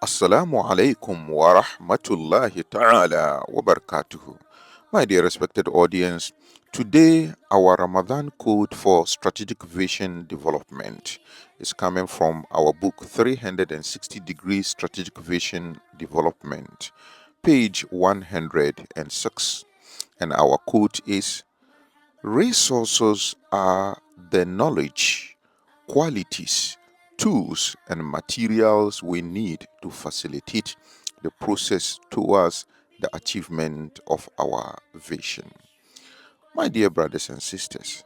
Assalamu alaikum wa rahmatullahi ta'ala wa barakatuhu. My dear respected audience, today our Ramadan code for strategic vision development is coming from our book 360 Degrees Strategic Vision Development, page 106. And our quote is: resources are the knowledge, qualities, tools, and materials we need to facilitate the process towards the achievement of our vision. My dear brothers and sisters,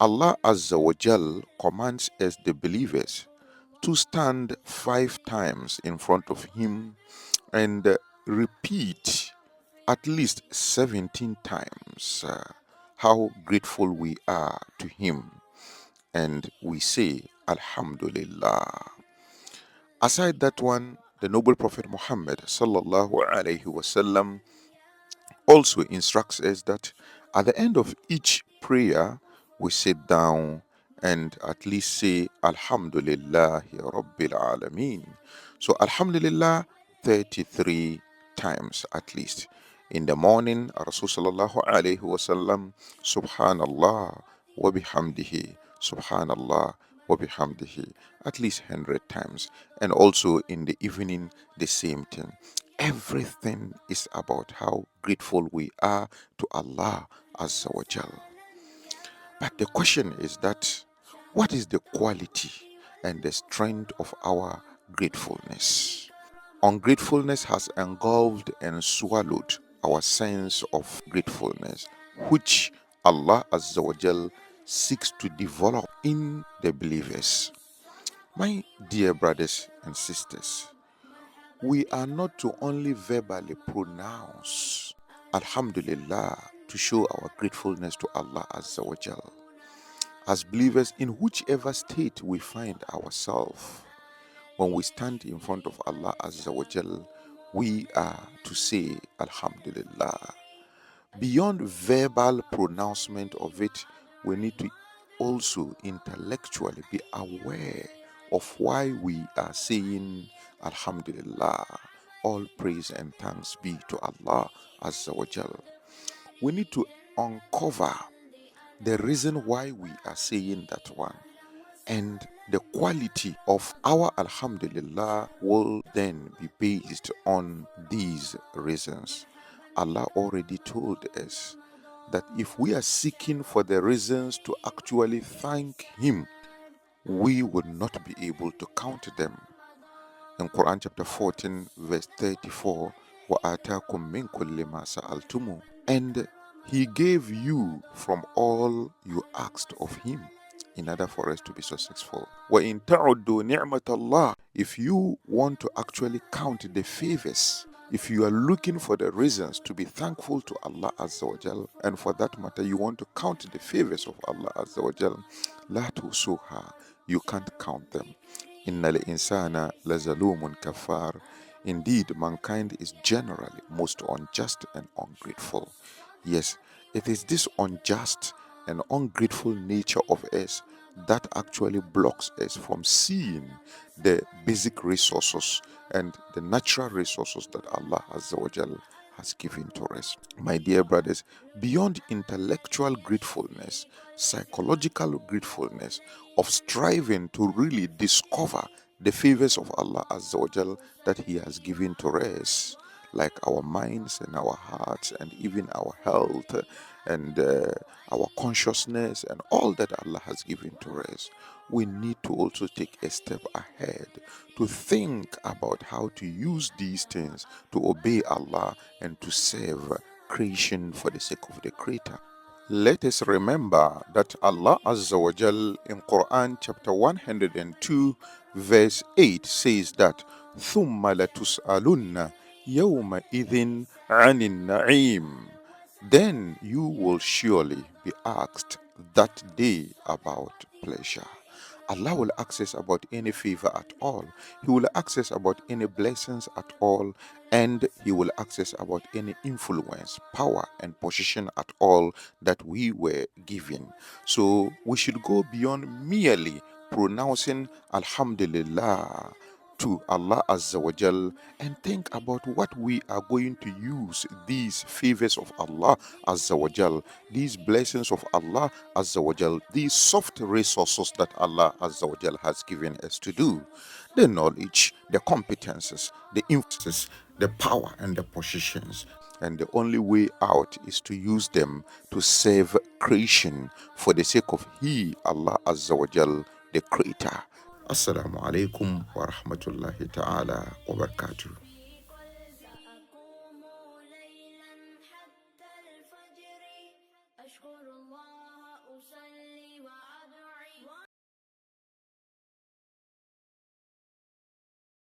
Allah Azza wa Jal commands us, the believers, to stand 5 times in front of Him and repeat at least 17 times how grateful we are to Him. And we say, Alhamdulillah. Aside that one, the noble Prophet Muhammad sallallahu alaihi wasallam also instructs us that at the end of each prayer, we sit down and at least say Alhamdulillah Rabbil Alameen. So Alhamdulillah 33 times at least. In the morning, Rasul sallallahu alayhi wasallam, Subhanallah wa bihamdihi, Subhanallah wa bihamdihi, at least 100 times. And also in the evening, the same thing. Everything is about how grateful we are to Allah Azza wa Jal. But the question is that what is the quality and the strength of our gratefulness? Ungratefulness has engulfed and swallowed our sense of gratefulness, which Allah Azza wa Jal seeks to develop in the believers. My dear brothers and sisters, we are not to only verbally pronounce Alhamdulillah to show our gratefulness to Allah Azza wa Jal. As believers, in whichever state we find ourselves, when we stand in front of Allah Azza wa Jal, we are to say Alhamdulillah. Beyond verbal pronouncement of it, we need to also intellectually be aware of why we are saying Alhamdulillah. All praise and thanks be to Allah Azza wa Jal. We need to uncover the reason why we are saying that one, and the quality of our Alhamdulillah will then be based on these reasons. Allah already told us that if we are seeking for the reasons to actually thank Him, we will not be able to count them. In Quran chapter 14, verse 34, وَآتَاكُم مِّن كُلِّ مَا سَأَلْتُمُ, and He gave you from all you asked of Him in order for us to be successful. وَإِن تَعُدُّوا نِعْمَةَ اللَّهِ, if you want to actually count the favors, if you are looking for the reasons to be thankful to Allah Azza wa Jal, and for that matter you want to count the favors of Allah Azza wa Jal, لَا تُحْصُوهَا, you can't count them. Innal insana lazalumun kafar. Indeed, mankind is generally most unjust and ungrateful. Yes, it is this unjust and ungrateful nature of us that actually blocks us from seeing the basic resources and the natural resources that Allah Azza wa Jal has given to us. My dear brothers, beyond intellectual gratefulness, psychological gratefulness, of striving to really discover the favors of Allah Azza wa Jal that He has given to us, like our minds and our hearts and even our health and our consciousness and all that Allah has given to us, we need to also take a step ahead to think about how to use these things to obey Allah and to serve creation for the sake of the Creator. Let us remember that Allah Azza wa Jal in Quran chapter 102 verse 8 says that ثُمَّ لَتُسْأَلُنَّ يَوْمَئِذٍ عَنِ النَّعِيمِ, then you will surely be asked that day about pleasure. Allah will ask us about any favor at all. He will ask us about any blessings at all. And He will ask us about any influence, power, and position at all that we were given. So we should go beyond merely pronouncing Alhamdulillah to Allah Azza wa Jal and think about what we are going to use these favors of Allah Azza wa Jal, these blessings of Allah Azza wa Jal, these soft resources that Allah Azza wa Jal has given us to do. The knowledge, the competences, the influences, the power and the positions. And the only way out is to use them to save creation for the sake of He, Allah Azza wa Jal, the Creator. Assalamu alaikum wa rahmatullahi ta'ala wa barakatuh.